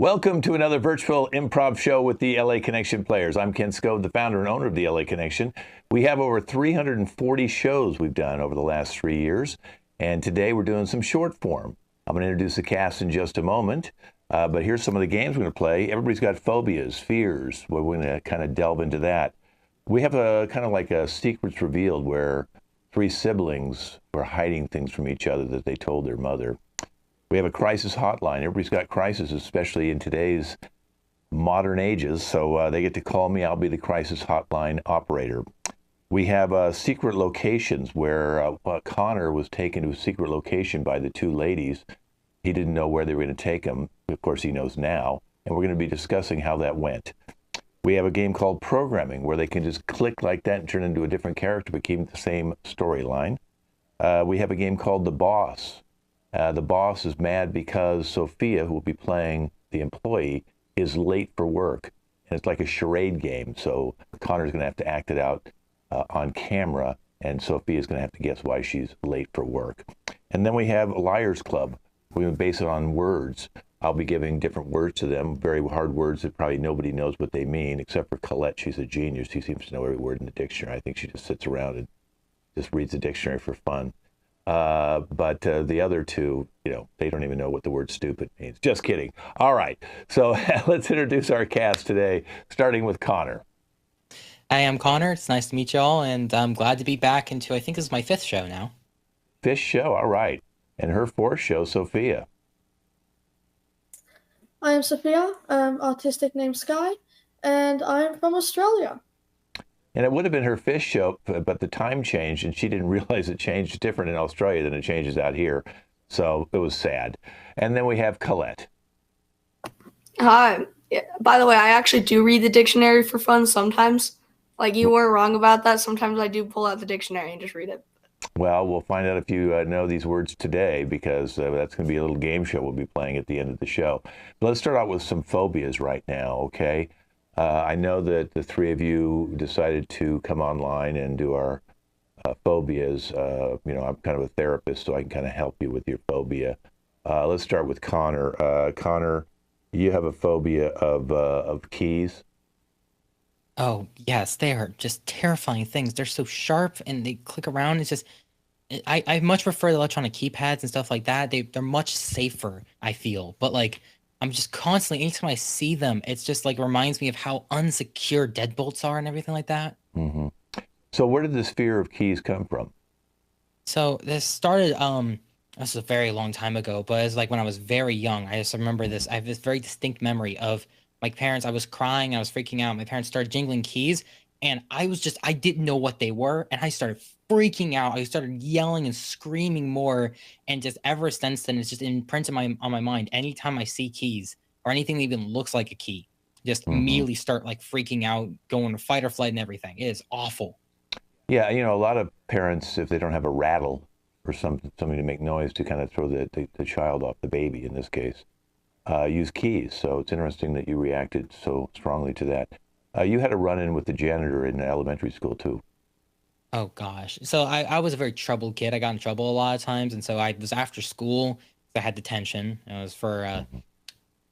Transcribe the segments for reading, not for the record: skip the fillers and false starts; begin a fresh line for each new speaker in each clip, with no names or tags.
Welcome to another virtual improv show with the LA Connection players. I'm Ken Scove, the founder and owner of the LA Connection. We have over 340 shows we've done over the last 3 years, and today we're doing some short form. I'm going to introduce the cast in just a moment, but here's some of the games we're going to play. Everybody's got phobias, fears. We're going to kind of delve into that. We have a kind of like a secrets revealed where three siblings were hiding things from each other that they told their mother. We have a crisis hotline. Everybody's got crises, especially in today's modern ages. So they get to call me. I'll be the crisis hotline operator. We have secret locations where Connor was taken to a secret location by the two ladies. He didn't know where they were going to take him. Of course, he knows now. And we're going to be discussing how that went. We have a game called programming where they can just click like that and turn into a different character, but keep the same storyline. We have a game called The Boss. The boss is mad because Sophia, who will be playing the employee, is late for work. And it's like a charade game. So Connor's going to have to act it out on camera, and Sophia's going to have to guess why she's late for work. And then we have a Liars Club. We base it on words. I'll be giving different words to them, very hard words that probably nobody knows what they mean, except for Colette. She's a genius. She seems to know every word in the dictionary. I think she just sits around and just reads the dictionary for fun. But the other two, they don't even know what the word stupid means. Just kidding. All right. So let's introduce our cast today, starting with Connor.
Hi, I'm Connor. It's nice to meet y'all, and I'm glad to be back into, I think this is my fifth show now.
Fifth show. All right. And her fourth show, Sophia.
I am Sophia, artistic name Sky, and I am from Australia.
And it would have been her fifth show, but the time changed, and she didn't realize it changed different in Australia than it changes out here. So it was sad. And then we have Colette.
Hi. Yeah, by the way, I actually do read the dictionary for fun sometimes. Like, you weren't wrong about that. Sometimes I do pull out the dictionary and just read it.
Well, we'll find out if you know these words today, because that's going to be a little game show we'll be playing at the end of the show. But let's start out with some phobias right now, okay? I know that the three of you decided to come online and do our phobias. I'm kind of a therapist, so I can kind of help you with your phobia. Let's start with Connor. Connor, you have a phobia of keys.
Oh, yes, they are just terrifying things. They're so sharp and they click around. It's just, I much prefer the electronic keypads and stuff like that. They're much safer, I feel. But like, I'm just constantly, anytime I see them, it's just like reminds me of how unsecure deadbolts are and everything like that.
Mm-hmm. So where did this fear of keys come from?
So this started, this is a very long time ago, but it's like when I was very young. I just remember this. I have this very distinct memory of my parents. I was crying, I was freaking out. My parents started jingling keys, and I didn't know what they were, and I started freaking out. I started yelling and screaming more, and just ever since then, it's just imprinted on my mind. Anytime I see keys or anything that even looks like a key, just immediately start like freaking out, going to fight or flight and everything. It is awful.
Yeah, a lot of parents, if they don't have a rattle or something to make noise to kind of throw the child off, the baby in this case, use keys. So it's interesting that you reacted so strongly to that. You had a run-in with the janitor in elementary school too.
Oh gosh. So I was a very troubled kid. I got in trouble a lot of times, and so I was after school. I had detention. It was for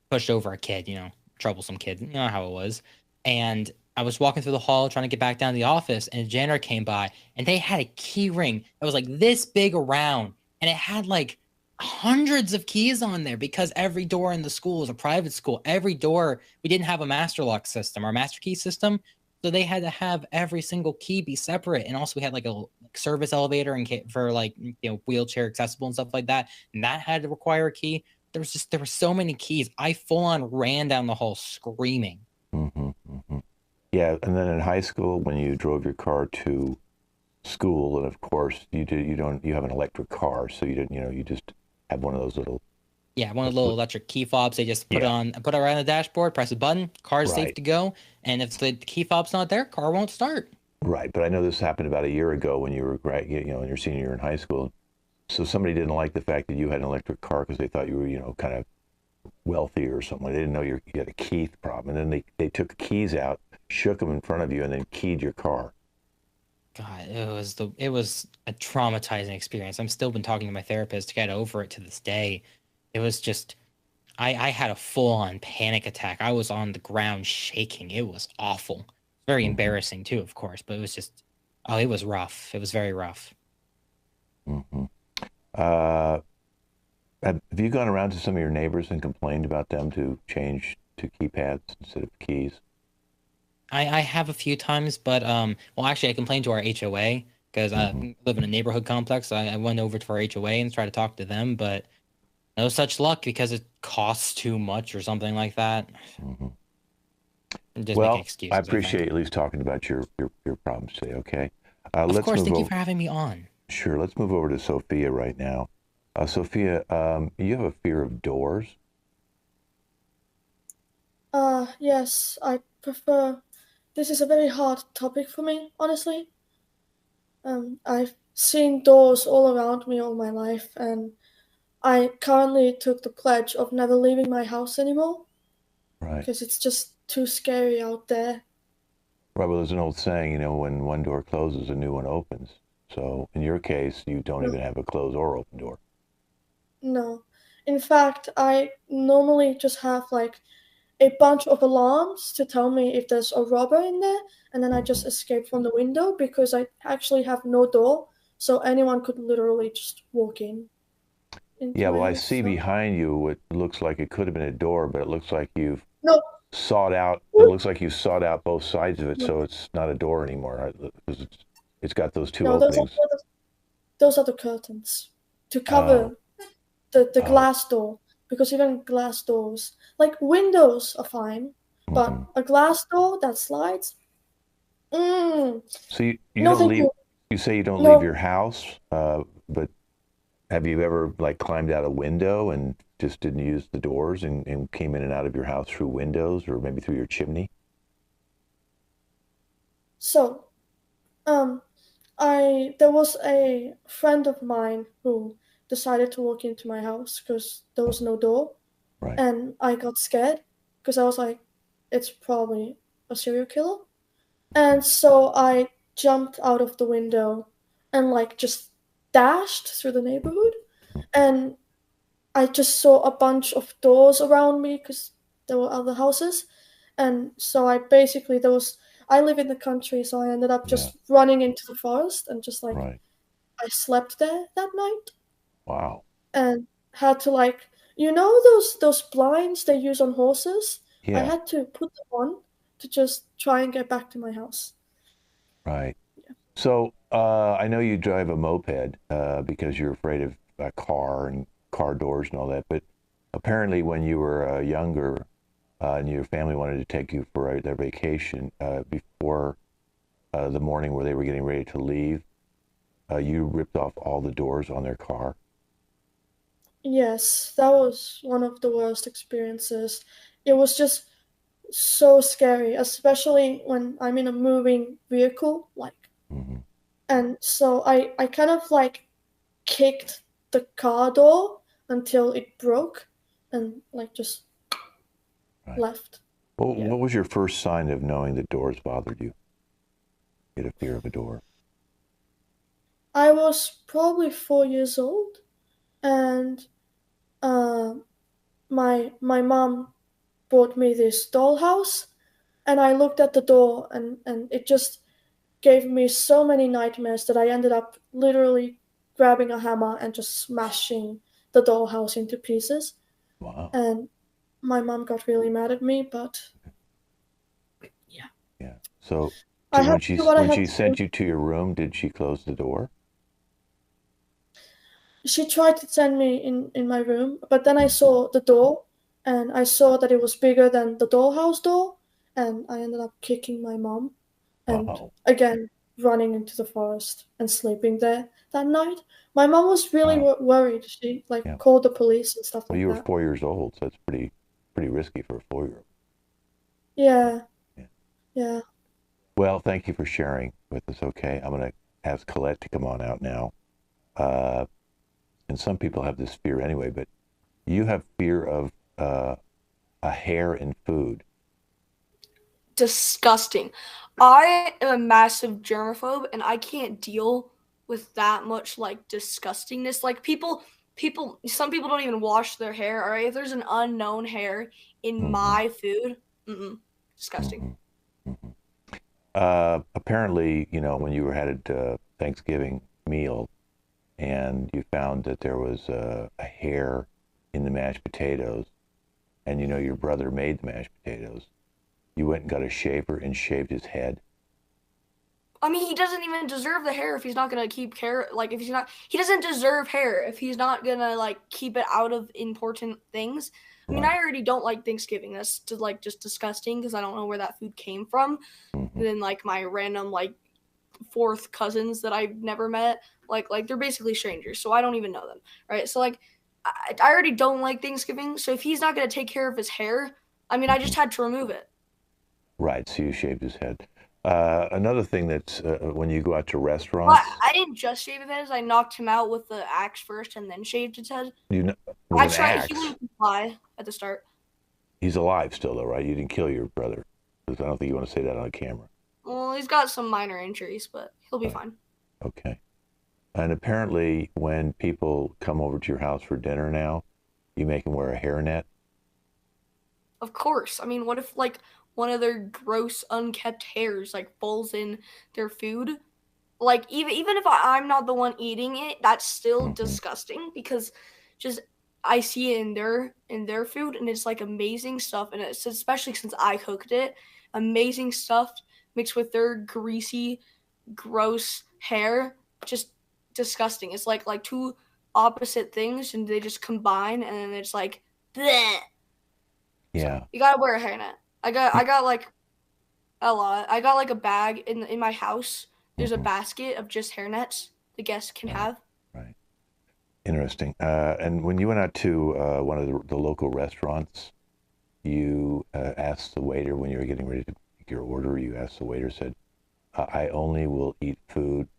pushed over a kid, troublesome kid. You know how it was. And I was walking through the hall trying to get back down to the office, and a janitor came by, and they had a key ring that was like this big around, and it had like hundreds of keys on there because every door in the school was a private school. Every door, we didn't have a master lock system or master key system. So they had to have every single key be separate. And also we had like a service elevator and for like, wheelchair accessible and stuff like that. And that had to require a key. There were so many keys. I full on ran down the hall screaming.
Mm-hmm, mm-hmm. Yeah, and then in high school, when you drove your car to school, and of course you have an electric car, so you just have one of those little.
Yeah, one of the little electric key fobs. They just put it right on the dashboard, press a button, car's safe to go. And if the key fob's not there, car won't start.
Right, but I know this happened about a year ago when you were, in your senior year in high school. So somebody didn't like the fact that you had an electric car because they thought you were, kind of wealthy or something. They didn't know you had a key problem. And then they took the keys out, shook them in front of you, and then keyed your car.
God, it was a traumatizing experience. I'm still been talking to my therapist to get over it to this day. It was just I had a full-on panic attack. I was on the ground shaking. It was awful. Very embarrassing too, of course, but it was just, oh, it was rough. It was very rough.
Mm-hmm. Uh, have you gone around to some of your neighbors and complained about them to change to keypads instead of keys?
I have a few times, but well, actually, I complained to our HOA because I
Mm-hmm.
live in a neighborhood complex. I went over to our HOA and tried to talk to them, but no such luck because it costs too much or something like that.
Mm-hmm.
Just making
Well, I
excuses, I
appreciate
think.
at least talking about your problems today. Okay,
Of
let's
course,
move
thank you
over.
for having me on.
Sure, let's move over to Sophia right now. Sophia, you have a fear of doors.
Yes, I prefer. This is a very hard topic for me, honestly. I've seen doors all around me all my life, and I currently took the pledge of never leaving my house anymore
Right.
because it's just too scary out there.
Right. Well, there's an old saying, when one door closes, a new one opens. So in your case, you don't
No,
even have a closed or open door.
no. In fact, I normally just have like a bunch of alarms to tell me if there's a robber in there, and then I
Hmm.
just escape from the window because I actually have no door, so anyone could literally just walk into
Yeah.
my
Well, I
house.
see
So
behind you what looks like it could have been a door, but it looks like you've
no,
sawed out. It looks like you sawed out both sides of it,
no,
so it's not a door anymore. Right? 'Cause it's got those two
no.
openings.
Those are the curtains to
Oh.
cover the
Oh.
glass door, because even glass doors, like windows, are fine,
Hmm.
but a glass door that slides, mm,
So you
no,
don't
thank
leave.
you.
You say you don't leave
No,
your house, but have you ever like climbed out a window and just didn't use the doors and came in and out of your house through windows or maybe through your chimney?
so um, I there was a friend of mine who decided to walk into my house because there was no door,
Right.
and I got scared because I was like, it's probably a serial killer. And so I jumped out of the window and like just dashed through the neighborhood. And I just saw a bunch of doors around me because there were other houses. And so I live in the country, so I ended up
Yeah.
just running into the forest and just like,
Right.
I slept there that night
Wow.
and had to like, those blinds they use on horses? I
Yeah.
had to put them on to just try and get back to my house.
Right. So I know you drive a moped because you're afraid of a car and car doors and all that. But apparently, when you were younger and your family wanted to take you for their vacation before the morning where they were getting ready to leave, you ripped off all the doors on their car.
Yes, that was one of the worst experiences. It was just so scary, especially when I'm in a moving vehicle, like,
Hmm.
and so I kind of like kicked the car door until it broke and like just
Right.
left.
Well,
Yeah.
what was your first sign of knowing that doors bothered you? You had a fear of a door.
I was probably 4 years old, and uh, my mom bought me this dollhouse, and I looked at the door, and it just gave me so many nightmares that I ended up literally grabbing a hammer and just smashing the dollhouse into pieces.
Wow.
And my mom got really mad at me, but yeah,
Yeah. So
I had
when
to do what I
when
had
she
to do.
sent you to your room, did she close the door?
She tried to send me in my room, but then I
Mhm.
saw the door, and I saw that it was bigger than the dollhouse door, and I ended up kicking my mom and
Wow.
again running into the forest and sleeping there that night. My mom was really
Wow.
worried. She like
Yeah.
called the police and stuff
Well,
like
you were
that.
4 years old, so that's pretty risky for a 4-year-old.
Yeah,
Yeah.
yeah.
Well, thank you for sharing with us. Okay, I'm going to ask Colette to come on out now. Uh, and some people have this fear anyway, but you have fear of a hair in food.
Disgusting. I am a massive germaphobe and I can't deal with that much like disgustingness. Like people some people don't even wash their hair. All right, if there's an unknown hair in my food, disgusting.
Apparently, when you had a Thanksgiving meal and you found that there was a hair in the mashed potatoes, and your brother made the mashed potatoes, you went and got a shaver and shaved his head.
I mean, he doesn't even deserve the hair if he's not gonna keep care. Like, if he's not, he doesn't deserve hair if he's not gonna like keep it out of important things. I mean,
Right.
I already don't like Thanksgiving. That's just disgusting because I don't know where that food came from. And then like my random like fourth cousins that I've never met, like they're basically strangers, so I don't even know them, right? So like, I already don't like Thanksgiving. So if he's not gonna take care of his hair, I mean, I just had to remove it.
Right, so you shaved his head. Another thing that's when you go out to
Well,
restaurants,
I didn't just shave his head. I knocked him out with the axe first and then shaved his head.
with
I
an
tried. He
axe.
wouldn't comply at the start.
He's alive still, though, right? You didn't kill your brother. 'Cause I don't think you want to say that on camera.
Well, he's got some minor injuries, but he'll be fine.
Okay. And apparently, when people come over to your house for dinner now, you make them wear a hairnet.
Of course. I mean, what if like one of their gross, unkept hairs like falls in their food? Like even if I'm not the one eating it, that's still disgusting because just I see it in their food and it's like amazing stuff, and it's especially since I cooked it, amazing stuff mixed with their greasy, gross hair, just disgusting. It's like two opposite things and they just combine and then it's like bleh.
Yeah.
You gotta wear a hairnet. I got like a lot. I got like a bag in my house. There's a basket of just hairnets the guests can have.
Right. Interesting. And when you went out to one of the local restaurants, you asked the waiter when you were getting ready to make your order, you asked the waiter, said, I only will eat food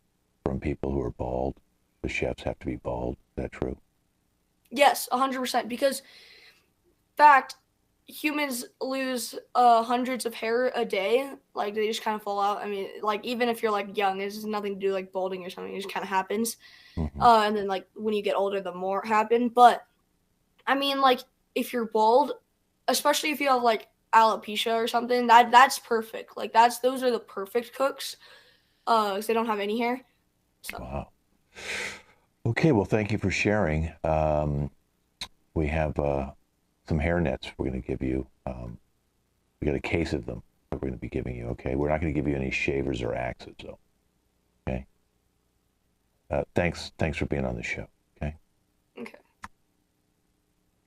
from people who are bald. The chefs have to be bald. Is that true?
Yes, 100%. Because fact, humans lose hundreds of hair a day. Like they just kind of fall out. I mean, like even if you're like young, this has nothing to do like balding or something. It just kind of happens. And then like when you get older, the more happen. But I mean, like if you're bald, especially if you have like alopecia or something, that's perfect. Like those are the perfect cooks. 'Cause they don't have any hair. So.
Wow. Okay, well, thank you for sharing. We have some hair nets we're going to give you. We got a case of them that we're going to be giving you, okay? We're not going to give you any shavers or axes, though, okay? Thanks for being on the show, okay?
Okay.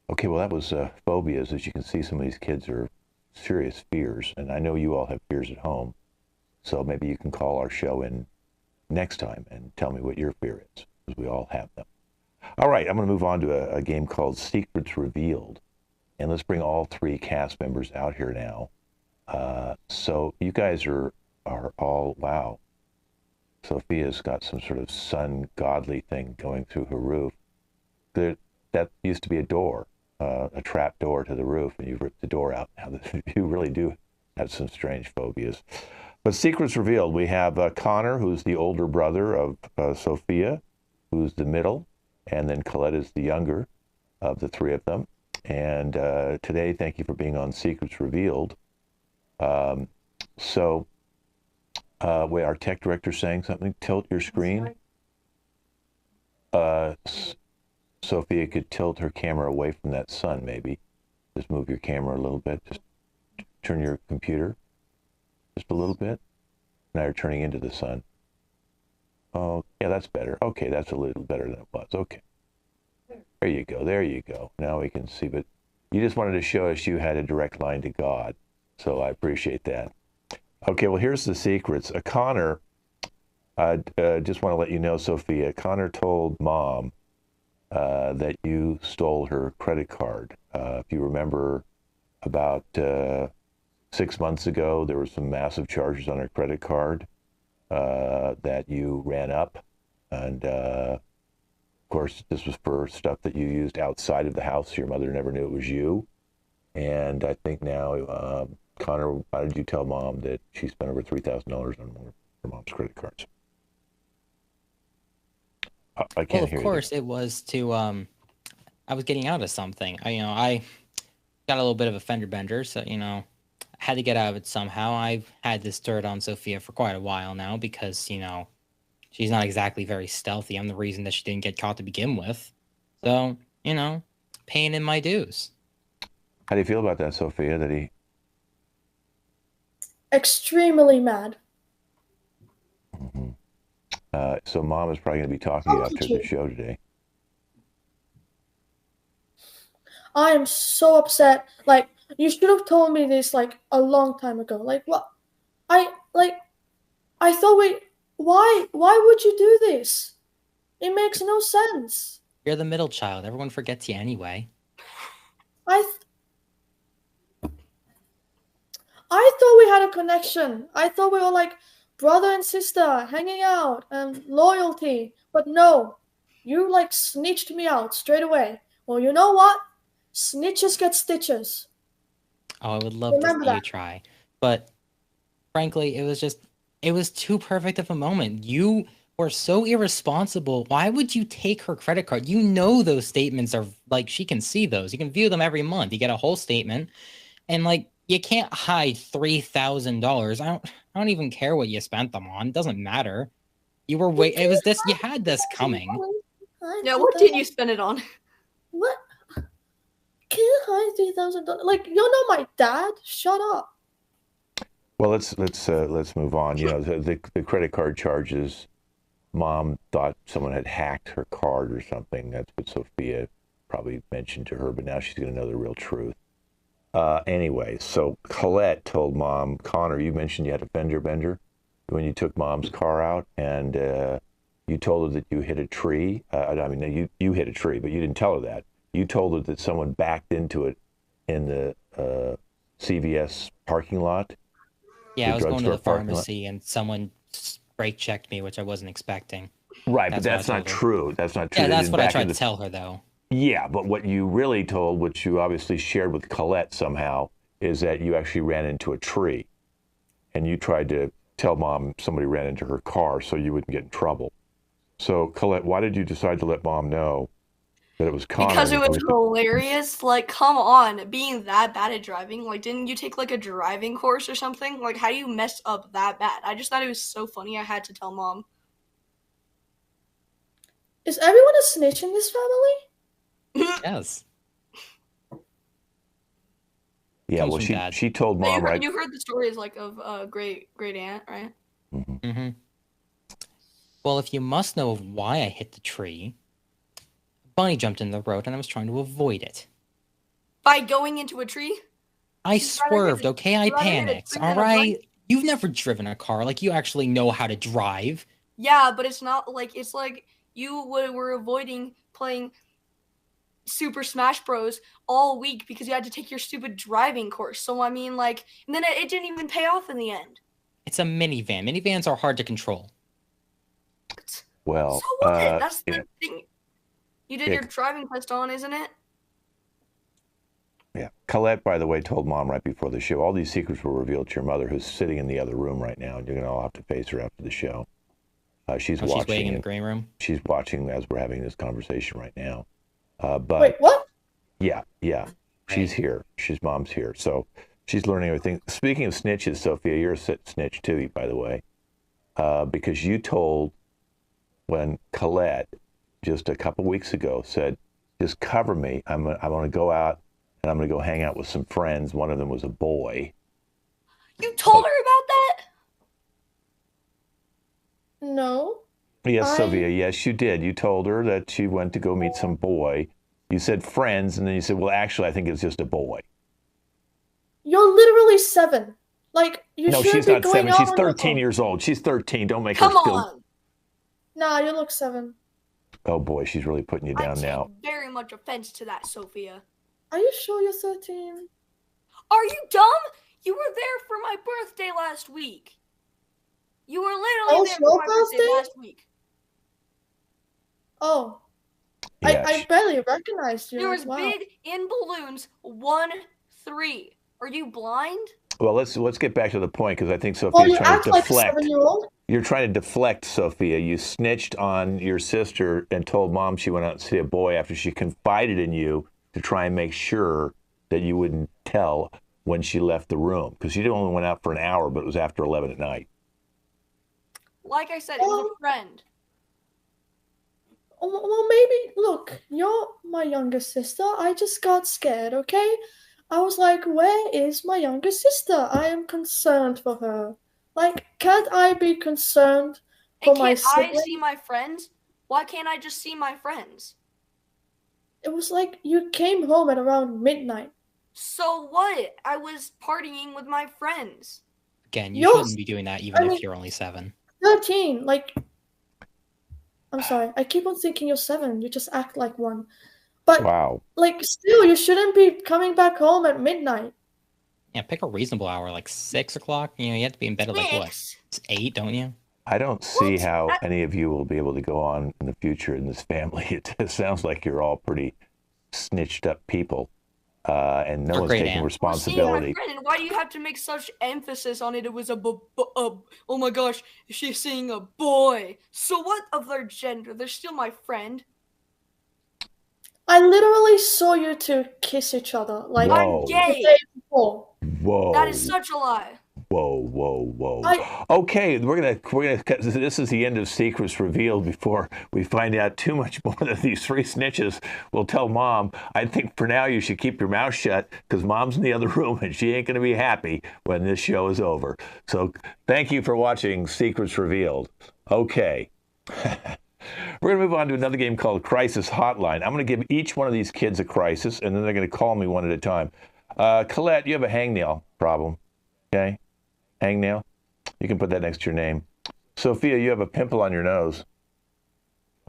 Okay, well, that was phobias. As you can see, some of these kids are serious fears, and I know you all have fears at home, so maybe you can call our show in next time and tell me what your fear is, because we all have them. All right, I'm going to move on to a game called Secrets Revealed, and let's bring all three cast members out here now. So you guys are all, wow. Sophia's got some sort of sun godly thing going through her roof. That used to be a door, a trap door to the roof, and you've ripped the door out. Now, you really do have some strange phobias. But Secrets Revealed, we have Connor, who's the older brother of Sophia, who's the middle, and then Colette is the younger of the three of them. And today, thank you for being on Secrets Revealed. Wait, our tech director's saying something. Tilt your screen. Sophia could tilt her camera away from that sun, maybe. Just move your camera a little bit. Just turn your computer just a little bit. Now you're turning into the sun. Oh, yeah, that's better. Okay, that's a little better than it was. Okay. There you go. There you go. Now we can see. But you just wanted to show us you had a direct line to God. So I appreciate that. Okay, well, here's the secrets. Connor, just want to let you know, Sophia, Connor told Mom that you stole her credit card. If you remember, about 6 months ago, there were some massive charges on her credit card that you ran up. And, of course, this was for stuff that you used outside of the house. Your mother never knew it was you. And I think now, Connor, why did you tell Mom that she spent over $3,000 on her mom's credit cards? I can't hear you.
Well, of course, it was to I was getting out of something. I got a little bit of a fender bender, so I had to get out of it somehow. I've had this dirt on Sophia for quite a while now because she's not exactly very stealthy. I'm the reason that she didn't get caught to begin with. So paying in my dues.
How do you feel about that, Sophia? That he?
Extremely mad.
Mhm. So Mom is probably going to be talking to you after the show today.
I am so upset. Like, you should have told me this like a long time ago. Like, what? I thought why would you do this? It makes no sense.
You're the middle child. Everyone forgets you anyway.
I thought we had a connection. I thought we were like brother and sister hanging out and loyalty. But no, you like snitched me out straight away. Well, you know what? Snitches get stitches.
Oh, I would love to see you try. But frankly, it was too perfect of a moment. You were so irresponsible. Why would you take her credit card? You know those statements are like, she can see those. You can view them every month. You get a whole statement. And like, you can't hide $3,000. I don't even care what you spent them on. It doesn't matter. You were you had this coming.
Yeah, what did you spend it on?
What? Can you hide $3,000? Like, you're not my dad. Shut up.
Well, let's move on. The credit card charges. Mom thought someone had hacked her card or something. That's what Sophia probably mentioned to her, but now she's going to know the real truth. Anyway, so Colette told Mom, Connor, you mentioned you had a fender bender when you took Mom's car out, and you told her that you hit a tree. You hit a tree, but you didn't tell her that. You told her that someone backed into it in the CVS parking lot.
Yeah, I was going to the pharmacy, and someone brake checked me, which I wasn't expecting.
Right, but that's not true. That's not true.
Yeah, that's what I tried to tell her, though.
Yeah, but what you really told, which you obviously shared with Colette somehow, is that you actually ran into a tree. And you tried to tell Mom somebody ran into her car so you wouldn't get in trouble. So, Colette, why did you decide to let Mom know that it was Connor?
Because it was hilarious. Like, come on, being that bad at driving. Like, didn't you take like a driving course or something? Like, how do you mess up that bad? I just thought it was so funny. I had to tell Mom.
Is everyone a snitch in this family?
Yes.
Yeah, well, she told Mom, right?
You heard the stories like of great aunt, right?
Mm-hmm. Mm-hmm. Well, if you must know why I hit the tree, Bunny jumped in the road and I was trying to avoid it.
By going into a tree?
I swerved, okay? I panicked, all right? You've never driven a car. Like, you actually know how to drive.
Yeah, but it's not like, it's like you were avoiding playing Super Smash Bros. All week because you had to take your stupid driving course. So, I mean, like, and then it didn't even pay off in the end.
It's a minivan. Minivans are hard to control.
Well,
so what? That's the thing. You did your driving test on, isn't it?
Yeah. Colette, by the way, told Mom right before the show, all these secrets were revealed to your mother, who's sitting in the other room right now, and you're going to all have to face her after the show. She's watching.
She's waiting in the green room?
She's watching as we're having this conversation right now. But
wait, what?
Yeah. She's here. Mom's here. So she's learning everything. Speaking of snitches, Sophia, you're a snitch too, by the way, because you told when Colette just a couple weeks ago said, just cover me. I'm going to go out and I'm going to go hang out with some friends. One of them was a boy.
You told her about that?
No.
Yes, Sophia, yes, you did. You told her that she went to go meet some boy. You said friends, and then you said, well, actually, I think it's just a boy.
You're literally 7. Like,
No, she's not 7. She's 13 years old. She's 13. Don't make her feel...
Come on.
Nah, you look 7.
Oh, boy, she's really putting you down now.
I take very much offense to that, Sophia.
Are you sure you're 13?
Are you dumb? You were there for my birthday last week. You were literally there for my birthday last week.
Oh. Yeah, I barely recognized you.
There was big in balloons 1-3. Are you blind?
Well, let's get back to the point because I think
Well,
Sophia's
you
trying
act
to
like a
deflect.
7-year-old.
You're trying to deflect, Sophia. You snitched on your sister and told mom she went out to see a boy after she confided in you to try and make sure that you wouldn't tell when she left the room because she only went out for an hour, but it was after 11 at night.
Like I said, it was a friend.
Well, maybe, look, you're my younger sister. I just got scared, okay? I was like, where is my younger sister? I am concerned for her. Like, can't I be concerned for
And
my
can't I
sibling?
see my friends? Why can't I just see my friends?
It was like you came home at around midnight.
So what? I was partying with my friends.
Again, you
You're,
shouldn't be doing that even
I
if
mean,
you're only 7.
13. Like, I'm sorry. I keep on thinking you're 7. You just act like one. But,
Wow.
like, still, you shouldn't be coming back home at midnight.
Yeah, pick a reasonable hour, like 6 o'clock. You know, you have to be in bed at like what?
Six.
It's 8, don't you?
I don't see
What?
how any of you will be able to go on in the future in this family. It just sounds like you're all pretty snitched up people, and no
Or
one's
great
taking
aunt.
We're seeing my
responsibility.
friend, and why do you have to make such emphasis on it? It was oh my gosh, she's seeing a boy. So what of their gender? They're still my friend.
I literally saw you two kiss each other, like,
Whoa.
I'm
the
gay.
day before.
Whoa.
That is such a lie.
Whoa.
I-
Okay, we're gonna cut. This is the end of Secrets Revealed before we find out too much more that these 3 snitches will tell mom. I think for now you should keep your mouth shut because mom's in the other room and she ain't gonna be happy when this show is over. So thank you for watching Secrets Revealed. Okay. We're going to move on to another game called Crisis Hotline. I'm going to give each one of these kids a crisis, and then they're going to call me one at a time. Colette, you have a hangnail problem, okay? Hangnail. You can put that next to your name. Sophia, you have a pimple on your nose,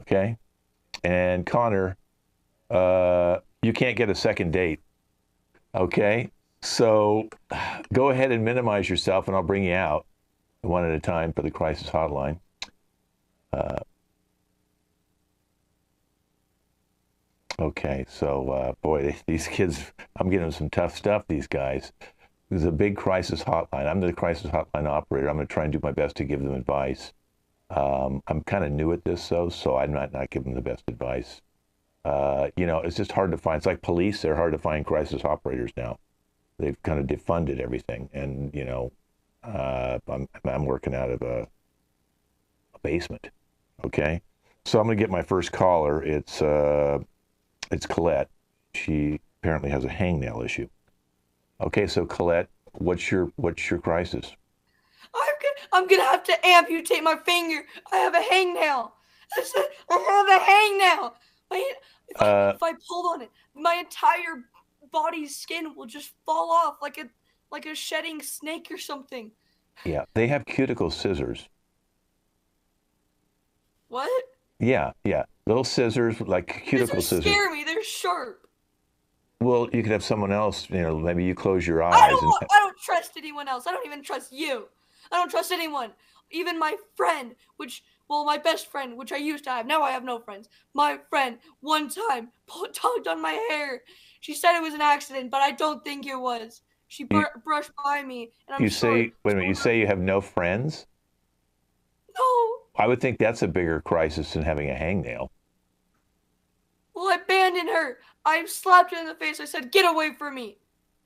okay? And Connor, you can't get a second date, okay? So go ahead and minimize yourself, and I'll bring you out one at a time for the Crisis Hotline. Okay, so boy, these kids, I'm giving them some tough stuff, these guys. There's a big crisis hotline. I'm the crisis hotline operator. I'm going to try and do my best to give them advice. I'm kind of new at this, though, so I might not give them the best advice. You know, it's just hard to find. It's like police. They're hard to find crisis operators now. They've kind of defunded everything. And, you know, I'm working out of a basement, okay? So I'm going to get my first caller. It's Colette. She apparently has a hangnail issue. Okay, so Colette, what's your crisis?
I'm gonna have to amputate my finger. I have a hangnail. I have a hangnail. If I pulled on it, my entire body's skin will just fall off like a shedding snake or something.
Yeah, they have cuticle scissors.
What?
Yeah, little scissors like cuticle
These
scissors.
scare me. They're sharp.
Well, you could have someone else. You know, maybe you close your
I
eyes.
don't trust anyone else. I don't even trust you. I don't trust anyone. Even my friend, my best friend, which I used to have. Now I have no friends. My friend, one time, tugged on my hair. She said it was an accident, but I don't think it was. She brushed by me, and I'm sorry.
Wait a minute, you say you have no friends?
No.
I would think that's a bigger crisis than having a hangnail.
Well, I abandoned her. I slapped her in the face. I said, "Get away from me.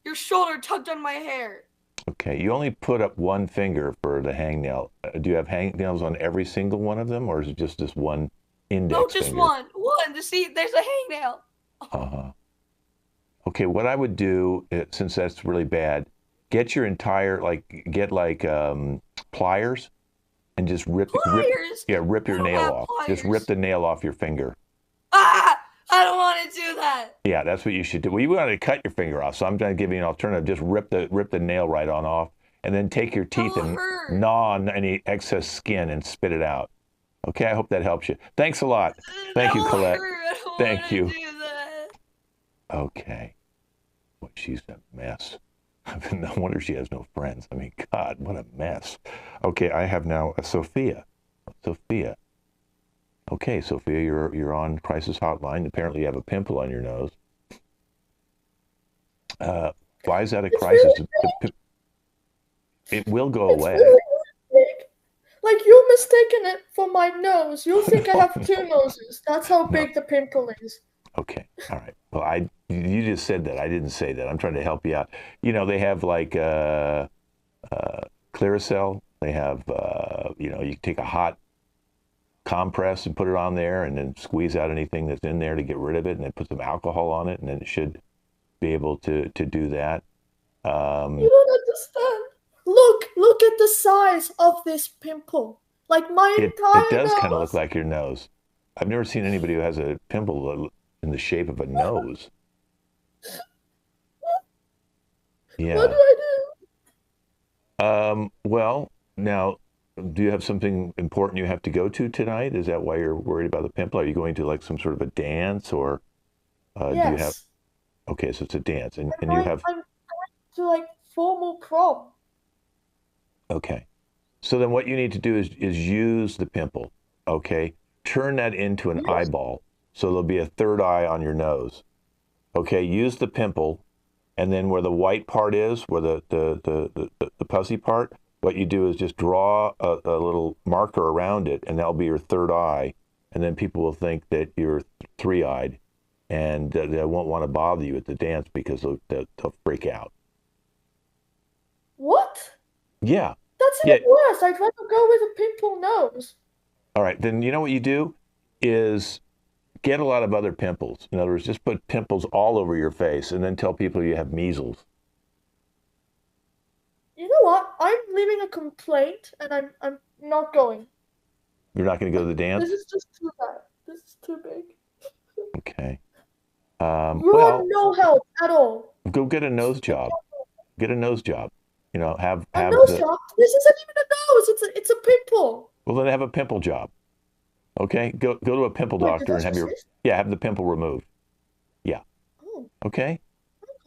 Your shoulder tugged on my hair."
Okay, you only put up one finger for the hangnail. Do you have hangnails on every single one of them, or is it just this one index
No, just
finger?
one. To see, there's a hangnail.
Uh-huh. Okay, what I would do, since that's really bad, get your entire, pliers and just rip
Pliers?
your
I don't
nail
have
off. Just
pliers.
rip the nail off your finger.
Ah! I don't want to do that.
Yeah, that's what you should do. Well, you want to cut your finger off, so I'm trying to give you an alternative. Just rip the nail right on off, and then take your teeth
will
and
hurt.
gnaw on any excess skin and spit it out. Okay, I hope that helps you. Thanks a lot. Thank you,
That will
Colette.
hurt. I don't
Thank
wanna
you.
do that.
Okay. Boy, she's a mess. No wonder she has no friends. I mean, God, what a mess. Okay, I have now a Sophia. Sophia. Okay, Sophia, you're on Crisis Hotline. Apparently you have a pimple on your nose. Why is that a crisis? It will go
It's
away.
really, really big. Like, you're mistaken it for my nose. You think I have two noses. That's how big the pimple is.
Okay. All right. Well, you just said that. I didn't say that. I'm trying to help you out. They have like Clearasil. They have, you can take a hot compress and put it on there and then squeeze out anything that's in there to get rid of it and then put some alcohol on it and then it should be able to do that.
You don't understand. Look at the size of this pimple. Like my
It
entire
does kind of
nose.
look like your nose. I've never seen anybody who has a pimple in the shape of a nose. Yeah.
What do I do?
Well, now, do you have something important you have to go to tonight? Is that why you're worried about the pimple? Are you going to like some sort of a dance or do you have?
Yes.
Okay, so it's a dance, and you have.
I'm going to like formal prom.
Okay, so then what you need to do is use the pimple. Okay, turn that into an
Yes.
eyeball, so there'll be a third eye on your nose. Okay, use the pimple, and then where the white part is, where the pussy part, what you do is just draw a little marker around it, and that'll be your third eye, and then people will think that you're three-eyed, and they won't want to bother you at the dance because they'll freak out.
What?
Yeah.
That's even worse. I'd rather go with a pimple nose.
All right, then you know what you do is get a lot of other pimples. In other words, just put pimples all over your face and then tell people you have measles.
You know what? I'm leaving a complaint and I'm not going.
You're not going to go to the dance?
This is just too bad. This is too big.
Okay.
You are no help at all.
Go get a nose job. Get a nose job. Have
A nose job? This isn't even a nose. It's a pimple.
Well, then have a pimple job. Okay, go to a pimple
Wait,
doctor and have have the pimple removed. Yeah.
Oh.
Okay.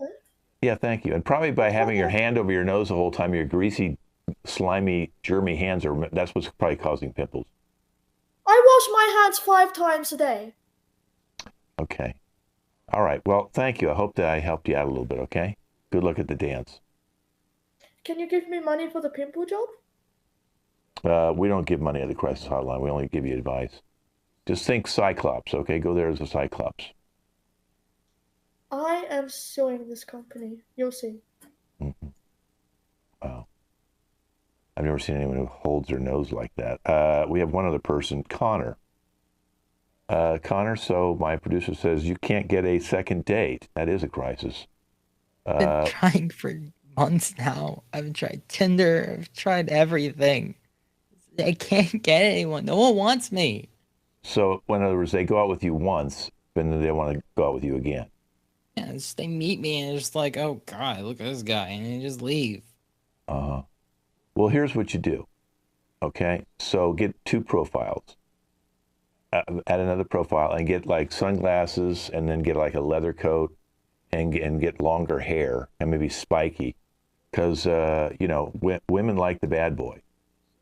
Okay.
Yeah, thank you. And probably by having your hand over your nose the whole time, your greasy, slimy, germy hands that's what's probably causing pimples.
I wash my hands 5 times a day.
Okay. All right. Well, thank you. I hope that I helped you out a little bit. Okay. Good luck at the dance.
Can you give me money for the pimple job?
We don't give money at the crisis hotline. We only give you advice. Just think Cyclops, okay? Go there as a Cyclops.
I am suing this company. You'll see.
Mm-hmm. Wow. I've never seen anyone who holds their nose like that. We have one other person, Connor. Connor, so my producer says you can't get a second date. That is a crisis.
I've been trying for months now. I've tried Tinder. I've tried everything. I can't get anyone. No one wants me.
So, in other words, they go out with you once, then they want to go out with you again.
Yeah, they meet me and it's just like, oh God, look at this guy, and they just leave.
Uh-huh. Well, here's what you do. Okay, so get 2 profiles. Add another profile and get like sunglasses, and then get like a leather coat, and get longer hair and maybe spiky, because women like the bad boy.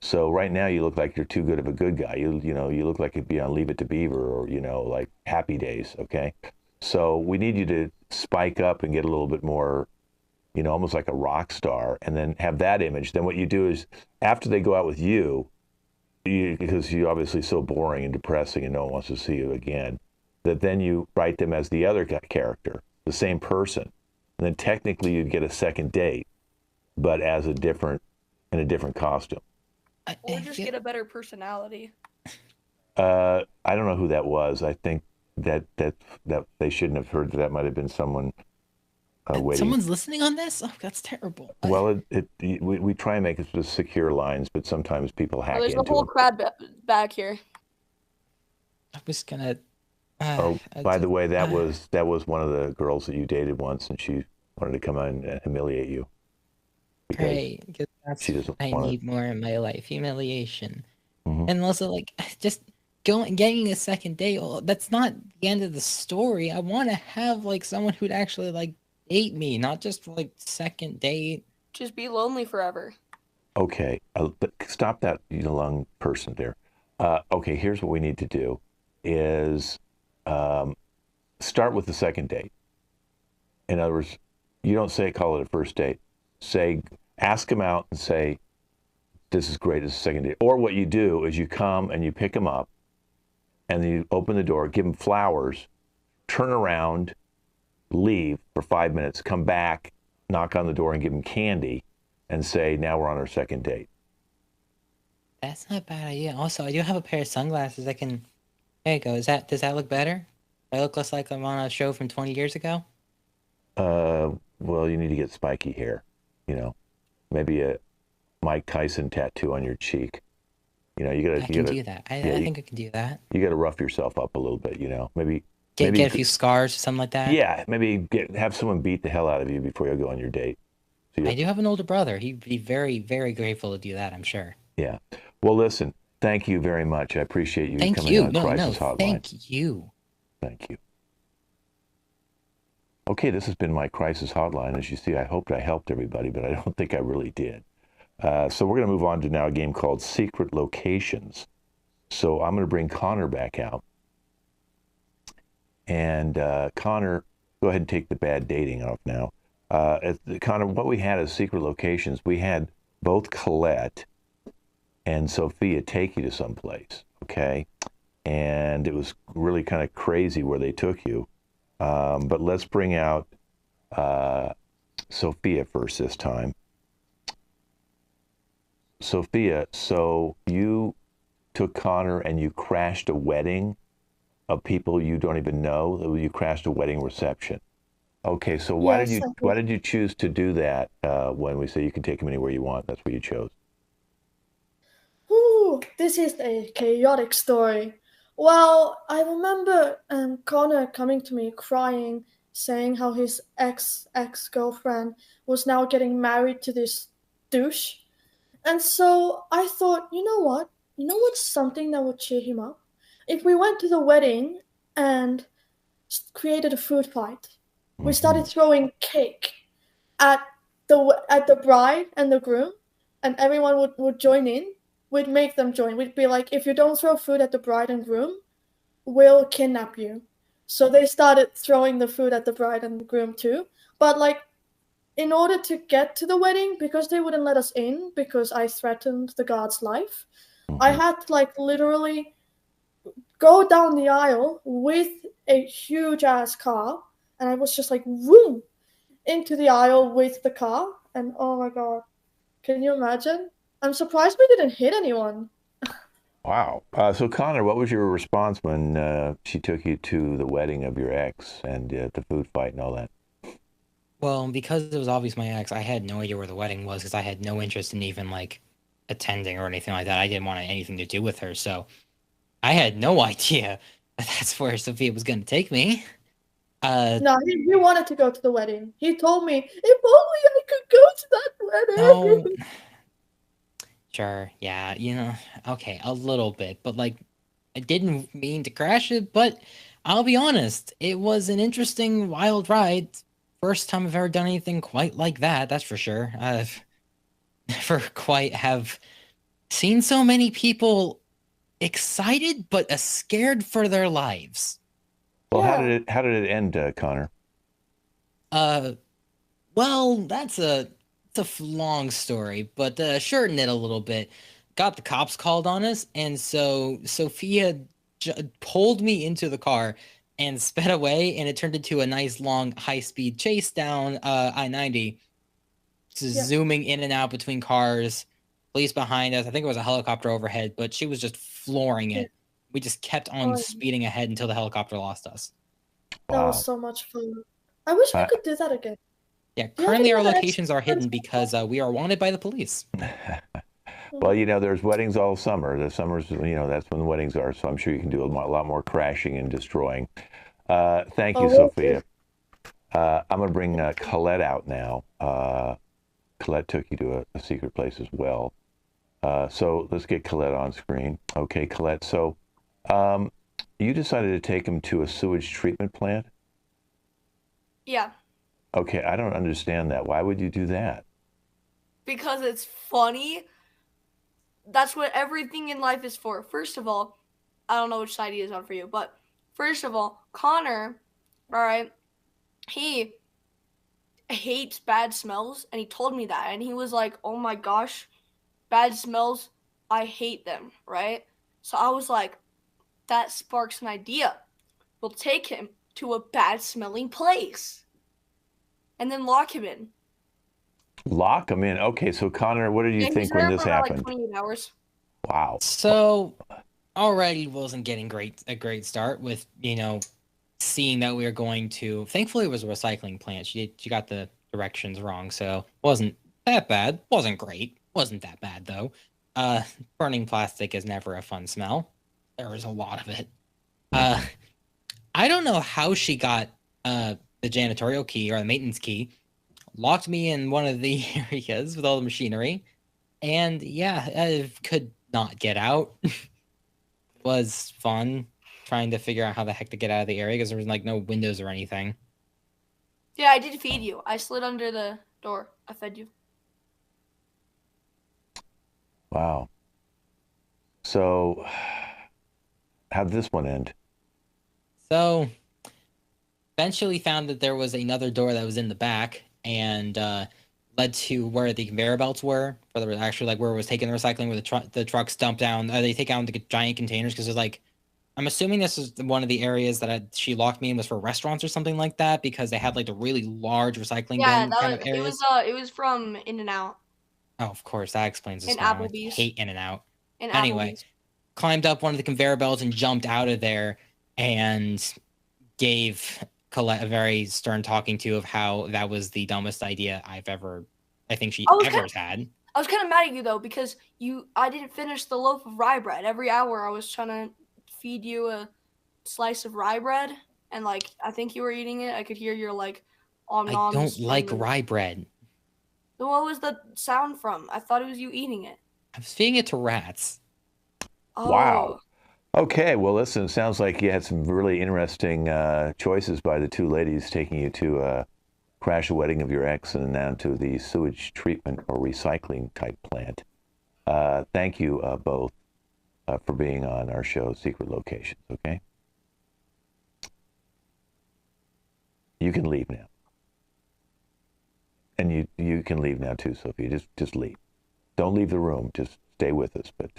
So right now you look like you're too good of a good guy. You look like you'd be on Leave It to Beaver or like Happy Days. Okay, so we need you to spike up and get a little bit more, almost like a rock star, and then have that image. Then what you do is after they go out with you, because you're obviously so boring and depressing and no one wants to see you again, that then you write them as the other character, the same person, and then technically you'd get a second date, but in a different costume.
Or just get a better personality.
I don't know who that was. I think that they shouldn't have heard that might have been someone waiting.
Someone's listening on this? Oh, that's terrible.
Well, we try and make it with secure lines, but sometimes people hack into
There's a whole
them.
crowd back here.
I was gonna.
By the way, that was one of the girls that you dated once, and she wanted to come on and humiliate you.
Great, because that's
she doesn't
what I
wanna-
need more in my life, humiliation.
Mhm.
And also, like, just getting a second date. Well, that's not the end of the story. I want to have like someone who'd actually like date me, not just like second date.
Just be lonely forever.
Okay, but stop that young person there. Okay, here's what we need to do: is start with the second date. In other words, you don't call it a first date. Say, Ask them out and say, this is great as a second date. Or what you do is you come and you pick them up and then you open the door, give them flowers, turn around, leave for 5 minutes, come back, knock on the door and give them candy and say, now we're on our second date.
That's not a bad idea. Also, I do have a pair of sunglasses that can. There you go. Does that look better? Do I look less like I'm on a show from 20 years ago?
Well, you need to get spiky hair, maybe a Mike Tyson tattoo on your cheek.
I can do that. I think I can do that.
You got to rough yourself up a little bit, maybe
Get a few scars or something like that.
Yeah, maybe have someone beat the hell out of you before you go on your date.
I do have an older brother. He'd be very, very grateful to do that, I'm sure.
Yeah. Well, listen, thank you very much. I appreciate you coming on Crisis Hotline.
Thank you.
Thank you. Okay, this has been my Crisis Hotline. As you see, I hoped I helped everybody, but I don't think I really did. So we're going to move on to now a game called Secret Locations. So I'm going to bring Connor back out. And Connor, go ahead and take the bad dating off now. Connor, what we had as Secret Locations, we had both Colette and Sophia take you to someplace, okay? And it was really kind of crazy where they took you. But let's bring out Sophia first this time. Sophia, so you took Connor and you crashed a wedding of people you don't even know. You crashed a wedding reception. Okay, so why did you choose to do that when we say you can take him anywhere you want? That's what you chose.
Ooh, this is a chaotic story. Well, I remember Connor coming to me crying, saying how his ex-girlfriend was now getting married to this douche. And so I thought, you know what? You know what's something that would cheer him up? If we went to the wedding and created a food fight. We started throwing cake at the bride and the groom, and everyone would join in. We'd make them join. We'd be like, if you don't throw food at the bride and groom, we'll kidnap you. So they started throwing the food at the bride and the groom too. But like, in order to get to the wedding, because they wouldn't let us in because I threatened the god's life, I had to like literally go down the aisle with a huge ass car, and I was just like, whoom, into the aisle with the car, and oh my god, can you imagine? I'm surprised we didn't hit anyone.
Wow. So Connor, what was your response when she took you to the wedding of your ex and the food fight and all that?
Well, because it was obvious my ex, I had no idea where the wedding was because I had no interest in even like attending or anything like that. I didn't want anything to do with her, so I had no idea that's where Sophia was going to take me.
No, he wanted to go to the wedding. He told me, if only I could go to that wedding.
No. Sure, yeah, okay, a little bit, but like, I didn't mean to crash it, but I'll be honest, it was an interesting, wild ride. First time I've ever done anything quite like that, that's for sure. I've never quite have seen so many people excited but scared for their lives.
Well, yeah. How did it end, Connor?
Well, that's a long story, but shorten it a little bit. Got the cops called on us, and so Sophia pulled me into the car and sped away, and it turned into a nice long high-speed chase down I-90, zooming in and out between cars, police behind us. I think it was a helicopter overhead, but she was just flooring it. We just kept on speeding ahead until the helicopter lost us.
That was so much fun. I wish we could do that again.
Yeah, currently our locations are hidden because we are wanted by the police.
Well, there's weddings all summer. The summers, that's when the weddings are. So I'm sure you can do a lot more crashing and destroying. Thank you, Sophia. I'm going to bring Colette out now. Colette took you to a secret place as well. So let's get Colette on screen. Okay, Colette. So you decided to take him to a sewage treatment plant?
Yeah.
Okay, I don't understand that. Why would you do that?
Because it's funny. That's what everything in life is for. First of all, I don't know which side he is on for you, but first of all, Connor, all right, he hates bad smells, and he told me that, and he was like, "Oh my gosh, bad smells, I hate them." Right? So I was like, that sparks an idea. We'll take him to a bad smelling place, and then lock him in.
Lock him in. Okay, so Connor, what did you
Yeah, he's
think when
there
this
for about like
happened?
28 hours.
Wow.
So already wasn't getting a great start with, seeing that we were going to, thankfully it was a recycling plant. She got the directions wrong, so wasn't that bad. Wasn't great. Wasn't that bad though. Burning plastic is never a fun smell. There was a lot of it. I don't know how she got the janitorial key or the maintenance key, locked me in one of the areas with all the machinery, and yeah, I could not get out. Was fun trying to figure out how the heck to get out of the area because there was like no windows or anything.
Yeah, I did feed you. I slid under the door. I fed you.
Wow. So, how did this one end?
So eventually found that there was another door that was in the back and led to where the conveyor belts were, for the actually like where it was taking the recycling, where the trucks dump down. They take out the giant containers because there's like, I'm assuming this is one of the areas that she locked me in was for restaurants or something like that because they had like the really large recycling
Yeah,
bin
that
kind
was
of areas.
it was from In-N-Out
Oh, of course, that explains the
and
smell. I
Applebee's
hate In-N-Out.
and
Anyway,
Applebee's.
climbed up one of the conveyor belts and jumped out of there and gave Colette a very stern talking to of how that was the dumbest idea I think she ever has had.
I was kind of mad at you though because I didn't finish the loaf of rye bread. Every hour I was trying to feed you a slice of rye bread, and like I think you were eating it. I could hear your like om
I
noms.
don't like rye bread.
Then what was the sound from? I thought it was you eating it.
I was feeding it to rats.
Oh.
Wow. Okay, well, listen, it sounds like you had some really interesting choices by the two ladies taking you to crash a wedding of your ex and down to the sewage treatment or recycling type plant. Thank you both for being on our show, Secret Locations, okay? You can leave now. And you can leave now too, Sophie. Just leave. Don't leave the room. Just stay with us. But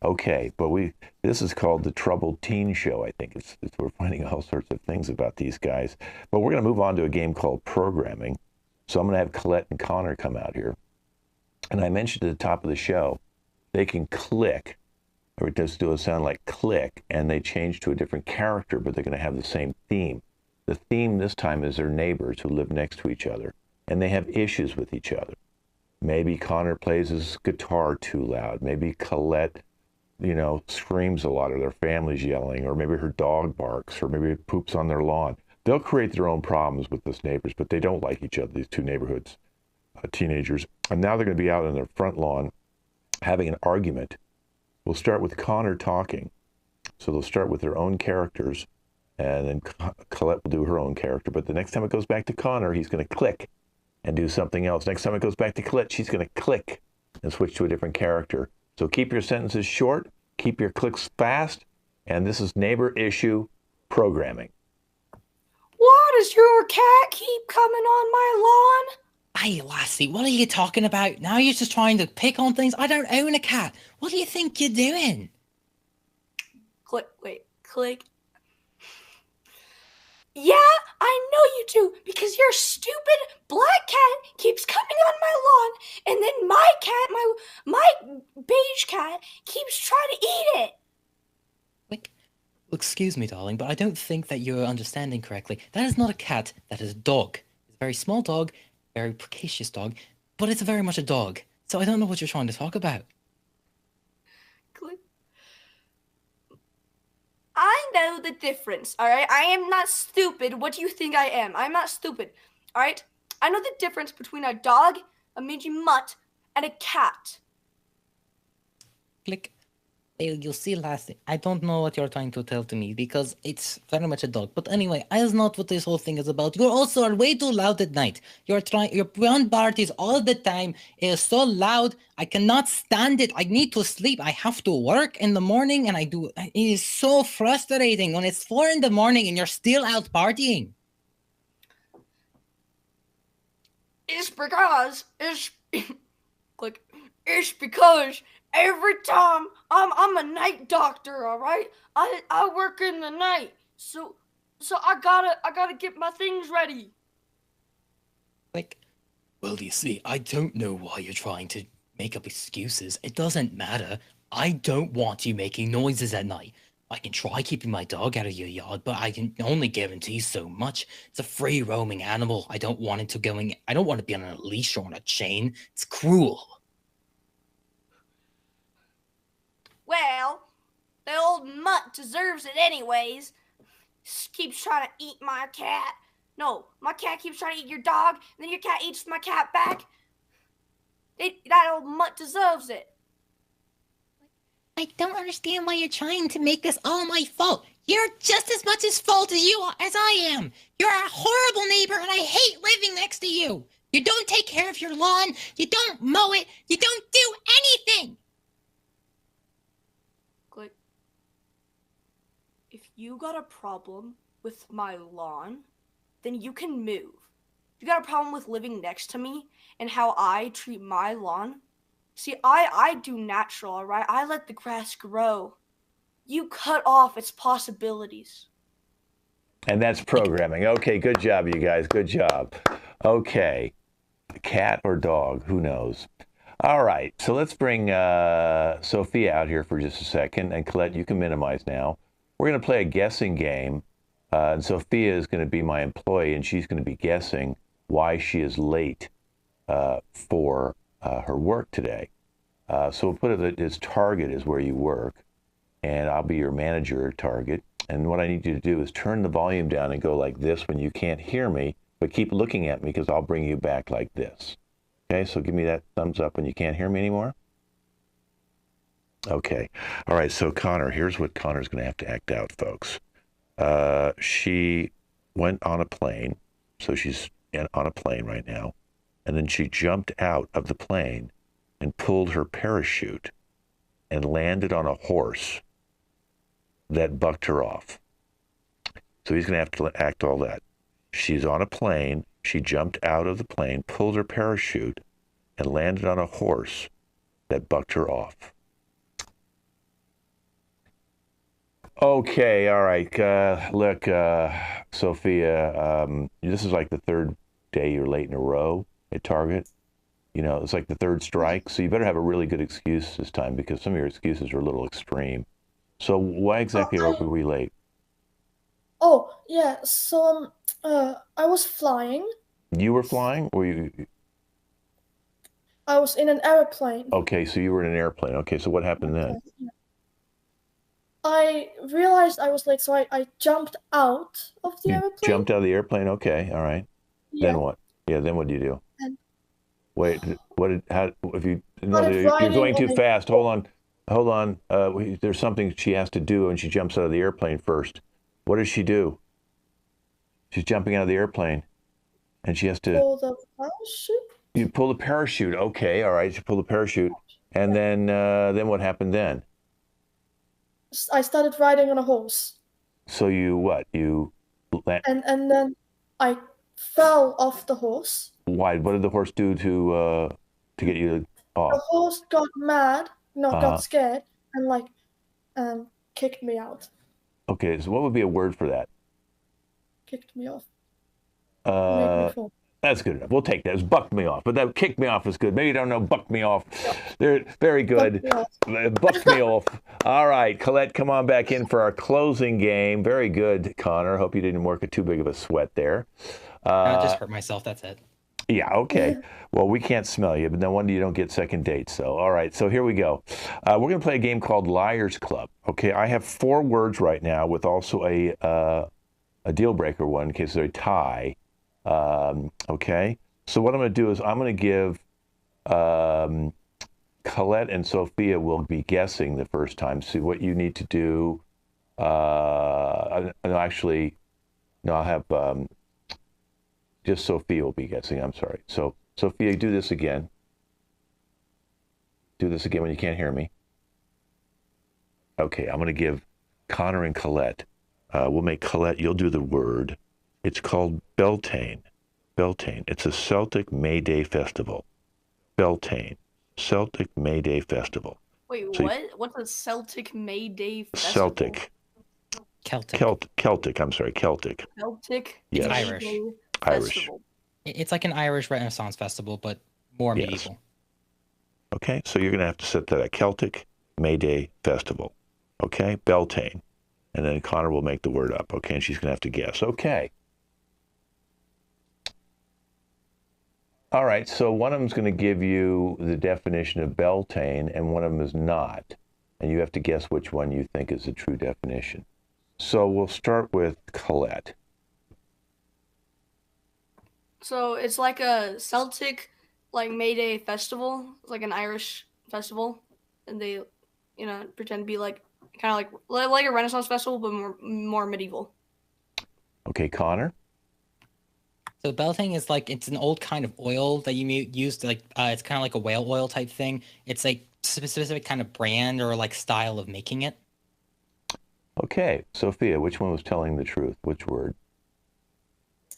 okay, but this is called the Troubled Teen Show. I think we're finding all sorts of things about these guys. But we're going to move on to a game called programming. So I'm going to have Colette and Connor come out here. And I mentioned at the top of the show, they can click, or it does do a sound like click, and they change to a different character, but they're going to have the same theme. The theme this time is their neighbors who live next to each other, and they have issues with each other. Maybe Connor plays his guitar too loud. Maybe Colette, screams a lot, or their family's yelling, or maybe her dog barks, or maybe it poops on their lawn. They'll create their own problems with those neighbors, but they don't like each other, these two neighborhoods, teenagers. And now they're going to be out on their front lawn having an argument. We'll start with Connor talking. So they'll start with their own characters, and then Colette will do her own character. But the next time it goes back to Connor, he's going to click and do something else. Next time it goes back to Colette, she's going to click and switch to a different character. So keep your sentences short, keep your clicks fast, and this is Neighbor Issue Programming.
Why does your cat keep coming on my lawn?
Hey, lassie, what are you talking about? Now you're just trying to pick on things. I don't own a cat. What do you think you're doing?
Click. Yeah, I know you do, because your stupid black cat keeps coming on my lawn, and then my cat, my beige cat, keeps trying to eat it.
Excuse me, darling, but I don't think that you're understanding correctly. That is not a cat. That is a dog. It's a very small dog, very precocious dog, but it's very much a dog. So I don't know what you're trying to talk about.
Click. I know the difference, all right? I am not stupid. What do you think I am? I'm not stupid, all right? I know the difference between a dog, a midget mutt, and a cat.
Click. You'll see, lassie, I don't know what you're trying to tell to me because it's very much a dog. But anyway, that's not what this whole thing is about. You also are way too loud at night. You're on parties all the time. It is so loud. I cannot stand it. I need to sleep. I have to work in the morning, and it is so frustrating when it's 4 a.m. and you're still out partying.
It's because it's like it's because every time I'm a night doctor, all right? I work in the night. So I gotta get my things ready.
Like, well, you see, I don't know why you're trying to make up excuses. It doesn't matter. I don't want you making noises at night. I can try keeping my dog out of your yard, but I can only guarantee so much. It's a free roaming animal. I don't want I don't want to be on a leash or on a chain. It's cruel.
Well, the old mutt deserves it anyways. Keeps trying to eat my cat. No, my cat keeps trying to eat your dog, and then your cat eats my cat back. That old mutt deserves it.
I don't understand why you're trying to make this all my fault. You're just as much as fault as I am. You're a horrible neighbor, and I hate living next to you. You don't take care of your lawn. You don't mow it. You don't do anything.
Like, if you got a problem with my lawn, then you can move. If you got a problem with living next to me and how I treat my lawn, see, I do natural, all right? I let the grass grow. You cut off its possibilities.
And that's programming. Okay, good job, you guys. Good job. Okay. Cat or dog? Who knows? All right. So let's bring Sophia out here for just a second. And Colette, you can minimize now. We're going to play a guessing game. And Sophia is going to be my employee, and she's going to be guessing why she is late for her work today. So we'll put it as Target is where you work, and I'll be your manager, Target. And what I need you to do is turn the volume down and go like this when you can't hear me, but keep looking at me because I'll bring you back like this. Okay, so give me that thumbs up when you can't hear me anymore. Okay. All right, so Connor, here's what Connor's going to have to act out, folks. She went on a plane, so she's on a plane right now, and then she jumped out of the plane and pulled her parachute and landed on a horse that bucked her off. So he's going to have to act all that. She's on a plane, she jumped out of the plane, pulled her parachute, and landed on a horse that bucked her off. Okay, all right. Look, Sophia, this is like the third day you're late in a row at Target. You know, it's like the third strike, so you better have a really good excuse this time because some of your excuses are a little extreme. So why exactly were we late?
Oh, yeah, so I was flying.
You were flying? Or you?
I was in an airplane.
Okay, so you were in an airplane. Okay, so what happened then?
I realized I was late, so I jumped out of the airplane.
Jumped out of the airplane? Okay, all right.
Yeah.
Then what? Yeah, then what did you do?
And
Wait, what did, how, if you, no,
started
you're
riding
going too
on a-
fast. Hold on. There's something she has to do, and she jumps out of the airplane first. What does she do? She's jumping out of the airplane, and she has to.
Pull the parachute.
You pull the parachute. Okay, all right. You pull the parachute, and then what happened then?
I started riding on a horse.
So you what? You land.
And then I fell off the horse.
Why? What did the horse do to get you
The
off?
horse got mad, got scared, and kicked me out.
Okay, so what would be a word for that?
Kicked me off. Made me fall.
That's good enough. We'll take that. It's bucked me off, but that kicked me off is good. Maybe you don't know bucked me off. They're very good. Bucked me off. All right, Colette, come on back in for our closing game. Very good, Connor. Hope you didn't work too big of a sweat there.
I just hurt myself. That's it.
Yeah, okay. Well, we can't smell you, but no wonder you don't get second dates. So, all right, so here we go. We're going to play a game called Liar's Club. Okay, I have 4 words right now with also a deal breaker one in case there's a tie. Okay, so what I'm going to do is I'm going to give Colette and Sophia will be guessing the first time. See what you need to do. I'll have just Sophia will be guessing. I'm sorry. So Sophia, do this again. Do this again when you can't hear me. Okay, I'm going to give Connor and Colette. We'll make Colette, you'll do the word. It's called Beltane. Beltane. It's a Celtic May Day festival. Beltane. Celtic May Day festival.
Wait,
So
what? What's a Celtic May Day festival?
Celtic.
Celtic.
I'm sorry, Celtic.
Celtic
Yes.
May
Irish.
Day
Irish.
festival.
It's like an Irish Renaissance festival, but more
Yes.
medieval.
Okay, so you're going to have to set that at Celtic May Day Festival. Okay, Beltane. And then Connor will make the word up, okay? And she's going to have to guess. Okay. All right, so one of them is going to give you the definition of Beltane, and one of them is not. And you have to guess which one you think is the true definition. So we'll start with Colette.
So it's like a Celtic, like May Day festival. It's like an Irish festival, and they, pretend to be like kind of like a Renaissance festival, but more medieval.
Okay, Connor?
So Beltane is like, it's an old kind of oil that you use to it's kind of like a whale oil type thing. It's like specific kind of brand or like style of making it.
Okay, Sophia, which one was telling the truth? Which word?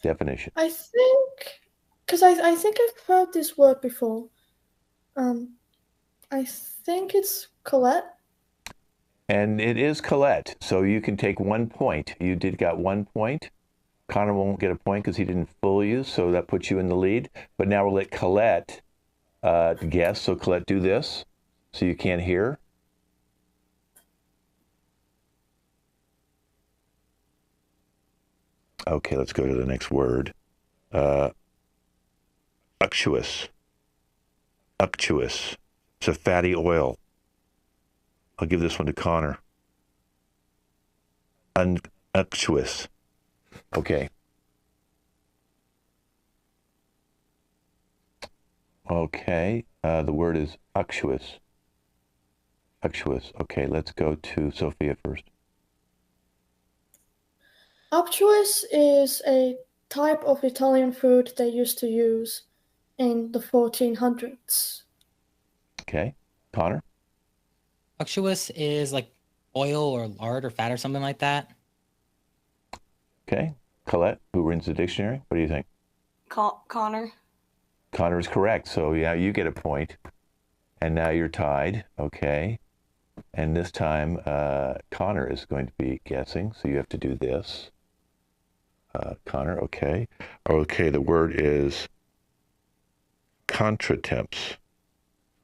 Definition.
I think, because I think I've heard this word before. I think it's Colette.
And it is Colette, so you can take 1 point. You did got 1 point. Connor won't get a point because he didn't fool you, so that puts you in the lead. But now we'll let Colette guess. So Colette, do this so you can't hear. Okay, let's go to the next word. Unctuous. Unctuous. It's a fatty oil. I'll give this one to Connor. Unctuous. Okay. Okay, the word is unctuous. Unctuous. Okay, let's go to Sophia first.
Unctuous is a type of Italian food they used to use in the 1400s.
Okay, Connor?
Unctuous is like oil or lard or fat or something like that.
Okay, Colette, who runs the dictionary, what do you think?
Connor.
Connor is correct, so yeah, you get a point. And now you're tied, okay. And this time, Connor is going to be guessing, so you have to do this. Connor, okay. Okay, the word is contretemps.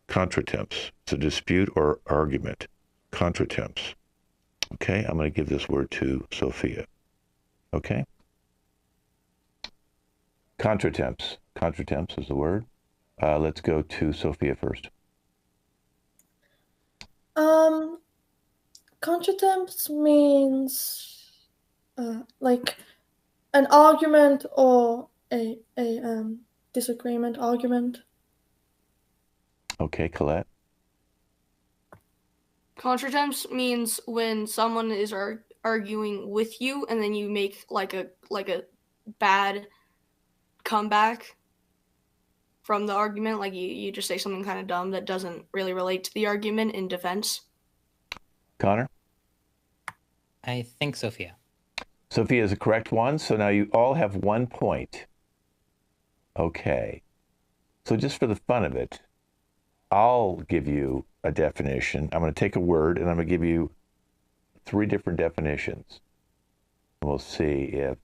Contretemps. It's a dispute or argument. Contretemps. Okay, I'm going to give this word to Sophia. Okay? Contretemps. Contretemps is the word. Let's go to Sophia first.
Contretemps means like an argument or a disagreement argument.
Okay, Colette.
Contretemps means when someone is arguing with you, and then you make like a bad comeback from the argument. Like you just say something kind of dumb that doesn't really relate to the argument in defense.
Connor?
I think Sophia.
Sophia is the correct one, so now you all have 1 point. Okay. So just for the fun of it, I'll give you a definition. I'm going to take a word and I'm going to give you 3 different definitions. We'll see if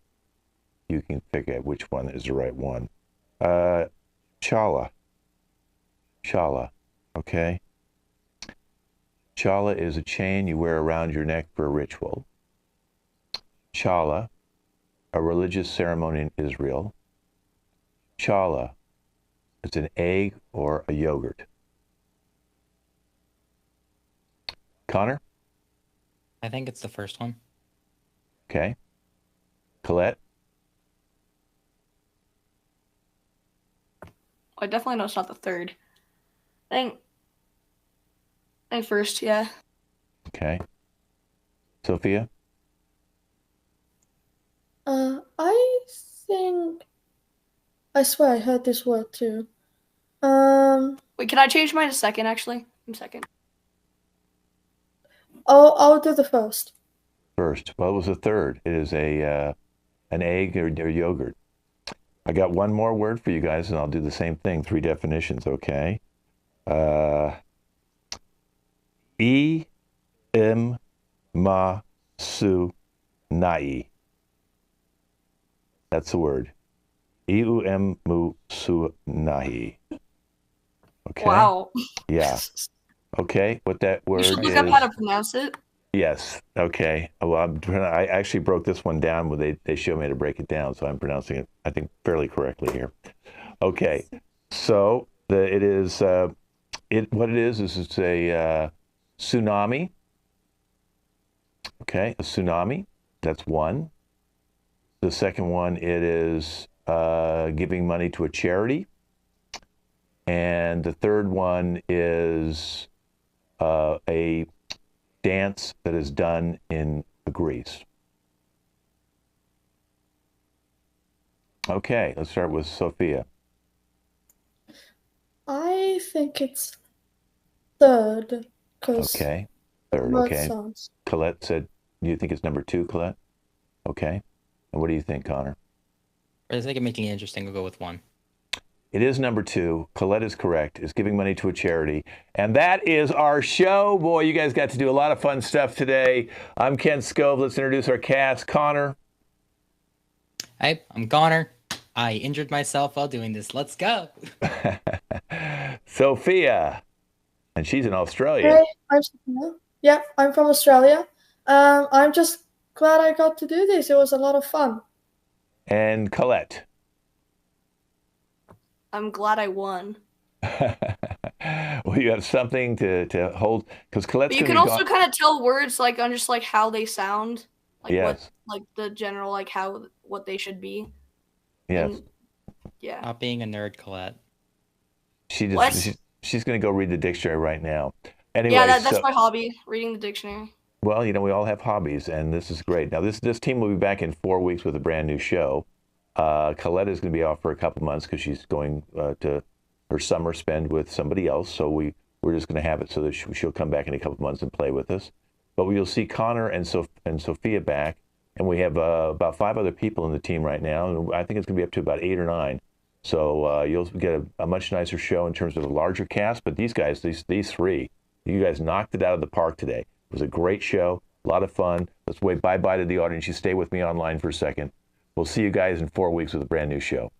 you can figure out which one is the right one. Chala. Chala, okay? Chala is a chain you wear around your neck for a ritual. Chala, a religious ceremony in Israel. Chala, it's an egg or a yogurt. Connor?
I think it's the first one.
Okay. Colette?
I definitely know it's not the third. I think first, yeah.
Okay. Sophia?
I swear I heard this word too.
Wait, can I change mine to second, actually? I'm second.
I'll do the first.
First. Well, it was the third. It is an egg or yogurt. I got one more word for you guys, and I'll do the same thing. 3 definitions, okay? E M ma su nai. That's the word. E-U-M mu su nahi. Okay?
Wow.
Yeah. Okay, what that
You
word
should look
is.
up how to pronounce it.
Yes. Okay. Well, I actually broke this one down when they showed me how to break it down, so I'm pronouncing it, I think, fairly correctly here. Okay. So what it is it's a tsunami. Okay, a tsunami. That's one. The second one, it is giving money to a charity. And the third one is a dance that is done in Greece. Okay, let's start with Sophia.
I think it's third, because
Okay, third.
what
Okay,
sounds.
Colette said, do you think it's number 2, Colette? Okay, and what do you think, Connor?
For the sake of making it interesting, we'll go with 1.
It is number 2. Colette is correct. It's giving money to a charity. And that is our show. Boy, you guys got to do a lot of fun stuff today. I'm Ken Scove. Let's introduce our cast. Connor.
Hey, I'm Connor. I injured myself while doing this. Let's go.
Sophia. And she's in Australia.
Hey, I'm Sophia. Yeah, I'm from Australia. I'm just glad I got to do this. It was a lot of fun.
And Colette.
I'm glad I won.
Well, you have something to hold, because Colette's
But you
going
can
to be
also kind of tell words like on just like how they sound, like
Yes.
what like the general like what they should be.
Yes.
And, yeah.
Not being a nerd, Colette.
What?
She's going to go read the dictionary right now. Anyway,
Yeah, that's
so,
my hobby, reading the dictionary.
well, we all have hobbies, and this is great. Now, this team will be back in 4 weeks with a brand new show. Colette is going to be off for a couple months because she's going to her summer spend with somebody else. So we're just going to have it so that she'll come back in a couple months and play with us. But you'll see Connor and Sophia back, and we have about 5 other people in the team right now, and I think it's going to be up to about 8 or 9. So you'll get a much nicer show in terms of a larger cast. But these guys, these 3, you guys knocked it out of the park today. It was a great show, a lot of fun. Let's wave bye-bye to the audience. You stay with me online for a second. We'll see you guys in 4 weeks with a brand new show.